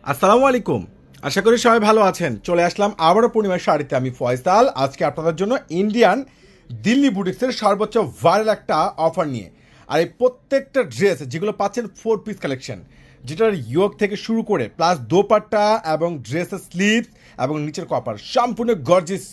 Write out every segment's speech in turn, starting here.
আসসালামু আলাইকুম। আশা করি সবাই ভালো আছেন। চলে আসলাম আবারও পূর্ণিমার শাড়িতে। আমি ফয়সাল। আজকে আপনাদের জন্য ইন্ডিয়ান দিল্লি বুটিক্সের সর্বোচ্চ ভাইরাল একটা অফার নিয়ে। আর এই প্রত্যেকটা ড্রেস যেগুলো পাচ্ছেন 4 পিস কালেকশন, যেটার ইয়োগ থেকে শুরু করে প্লাস দোপাট্টা এবং ড্রেসের স্লিভস এবং নিচের কপার সম্পূর্ণ গর্জিয়াস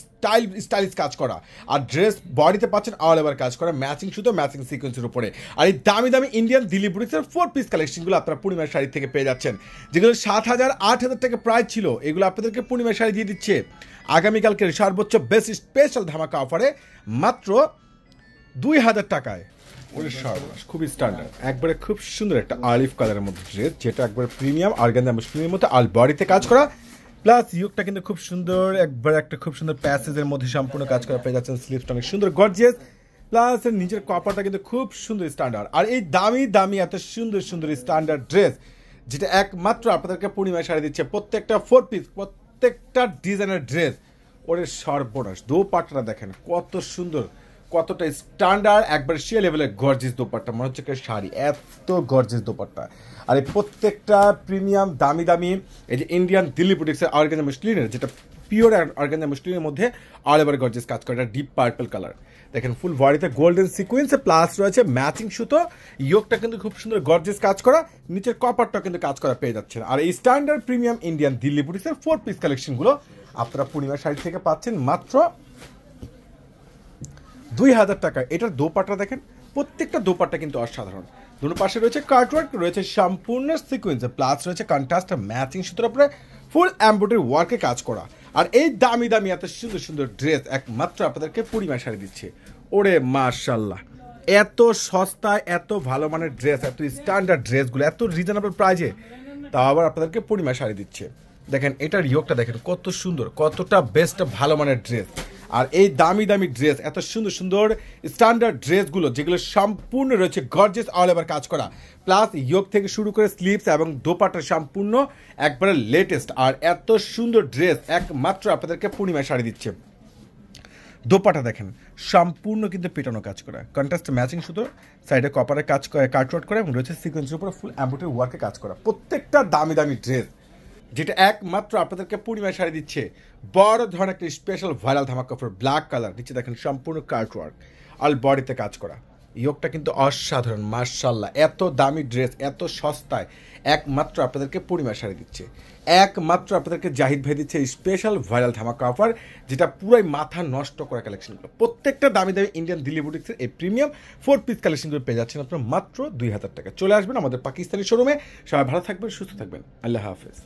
স্টাইলিশ কাজ করা। আর ড্রেস বডিতে পাচ্ছেন অল ওভার কাজ করা, ম্যাচিং সুতো, ম্যাচিং সিকোয়েন্সের উপরে। আর এই দামি দামি ইন্ডিয়ান দিল্লি বুটিক্সের 4 পিস কালেকশনগুলো আপনারা পূর্ণিমার শাড়ি থেকে পেয়ে যাচ্ছেন, যেগুলো 7,000 8,000 টাকা প্রাইস ছিল। এগুলো আপনাদেরকে পূর্ণিমার শাড়ি দিয়ে দিচ্ছে আগামীকালকের সর্বোচ্চ বেস্ট স্পেশাল ধামাকা অফারে মাত্র 2,000 টাকায়। ওরে সর্বনাশ, খুবই স্ট্যান্ডার্ড, একবারে খুব সুন্দর একটা অলিভ কালারের মধ্যে ড্রেস, যেটা একবারে প্রিমিয়াম অর্গানজা মসলিনের মধ্যে আল বডিতে কাজ করা, প্লাস ইউকটা কিন্তু খুব সুন্দর, একবার একটা খুব সুন্দর প্যাসেজের মধ্যে সম্পূর্ণ কাজ করা পেয়ে যাচ্ছেন। স্লিভসটা অনেক সুন্দর গর্জিয়াস, প্লাস এর নিচের কপারটা কিন্তু খুব সুন্দর স্ট্যান্ডার্ড। আর এই দামি দামি এত সুন্দর সুন্দর স্ট্যান্ডার্ড ড্রেস, যেটা একমাত্র আপনাদেরকে পূর্ণিমায় শাড়ি দিচ্ছে প্রত্যেকটা 4 পিস, প্রত্যেকটা ডিজাইনের ড্রেস। ওরে সর্বনাশ, দোপাট্টাটা দেখেন কত সুন্দর, কতটা স্ট্যান্ডার্ড, একবার সে লেভেলের গর্জিয়াস দোপাট্টা, মনে হচ্ছে একটা শাড়ি, এত গর্জিয়াস দোপাট্টা। আর এই প্রত্যেকটা প্রিমিয়াম দামি দামি এই যে ইন্ডিয়ান দিল্লি বুটিক্সের অর্গানজা মসলিনের, যেটা পিওর অর্গানজা মসলিনের মধ্যে অল ওভার গর্জিয়াস কাজ করে, এটা ডিপ পার্পল কালার। দেখেন ফুল বডিতে গোল্ডেন সিকোয়েন্সে প্লাস রয়েছে ম্যাচিং সুতো, ইয়োগটা কিন্তু খুব সুন্দর গর্জিয়াস কাজ করা, নিচের কপারটা কিন্তু কাজ করা পেয়ে যাচ্ছেন। আর এই স্ট্যান্ডার্ড প্রিমিয়াম ইন্ডিয়ান দিল্লি বুটিক্সের 4 পিস কালেকশনগুলো আপনারা পূর্ণিমা শাড়ি থেকে পাচ্ছেন মাত্র 2,000 টাকা। এটার দোপাট্টা দেখেন, প্রত্যেকটা দোপাট্টা কিন্তু অসাধারণ। দুটো পাশে রয়েছে কাটওয়ার্ক, রয়েছে সম্পূর্ণ সিকোয়েন্সে, প্লাস রয়েছে কন্ট্রাস্ট ম্যাচিং সুতোর উপরে ফুল এমব্রয়ডারি ওয়ার্কে কাজ করা। আর এই দামি দামি এত সুন্দর সুন্দর ড্রেস একমাত্র আপনাদেরকে পূর্ণিমা শাড়ি দিচ্ছে। ওরে মাশাল্লাহ, এত সস্তায় এত ভালো মানের ড্রেস, এত স্ট্যান্ডার্ড ড্রেসগুলো এত রিজনেবল প্রাইজে, তাও আবার আপনাদেরকে পূর্ণিমা শাড়ি দিচ্ছে। দেখেন এটার ইয়োগটা দেখেন কত সুন্দর, কতটা বেস্ট ভালো মানের ড্রেস। আর এই দামি দামি ড্রেস, এত সুন্দর সুন্দর স্ট্যান্ডার্ড ড্রেসগুলো, যেগুলো সম্পূর্ণ রয়েছে গর্জিয়াস অল ওভার কাজ করা, প্লাস ইয়োগ থেকে শুরু করে স্লিভস এবং দোপাট্টা সম্পূর্ণ একবারে লেটেস্ট। আর এত সুন্দর ড্রেস একমাত্র আপনাদেরকে পূর্ণিমা শাড়ি দিচ্ছে। দোপাটা দেখেন সম্পূর্ণ কিন্তু পেটানো কাজ করা, কন্ট্রাস্ট ম্যাচিং সুতো, সাইডে কপারে কাজ করে কাটওয়ার্ক করে, এবং রয়েছে সিকোয়েন্সের উপরে ফুল এমব্রয়ডারি ওয়ার্কে কাজ করা। প্রত্যেকটা দামি দামি ড্রেস, যেটা একমাত্র আপনাদেরকে পূর্ণিমা শাড়ি দিচ্ছে বড় ধরনের একটা স্পেশাল ভাইরাল ধামাকা অফার। ব্ল্যাক কালার, নিচে দেখেন সম্পূর্ণ কাটওয়ার্ক, অল বডিতে কাজ করা, ইয়োগটা কিন্তু অসাধারণ মাশাল্লাহ। এত দামি ড্রেস এত সস্তায় একমাত্র আপনাদেরকে পূর্ণিমা শাড়ি দিচ্ছে, একমাত্র আপনাদেরকে জাহিদ ভাই দিচ্ছে স্পেশাল ভাইরাল ধামাকা অফার, যেটা পুরাই মাথা নষ্ট করা কালেকশনগুলো। প্রত্যেকটা দামি দামি ইন্ডিয়ান দিল্লি বুটিক্সের এই প্রিমিয়াম 4 পিস কালেকশনগুলো পেয়ে যাচ্ছেন আপনার মাত্র 2,000 টাকা। চলে আসবেন আমাদের পাকিস্তানি শোরুমে। সবাই ভালো থাকবেন, সুস্থ থাকবেন, আল্লাহ হাফেজ।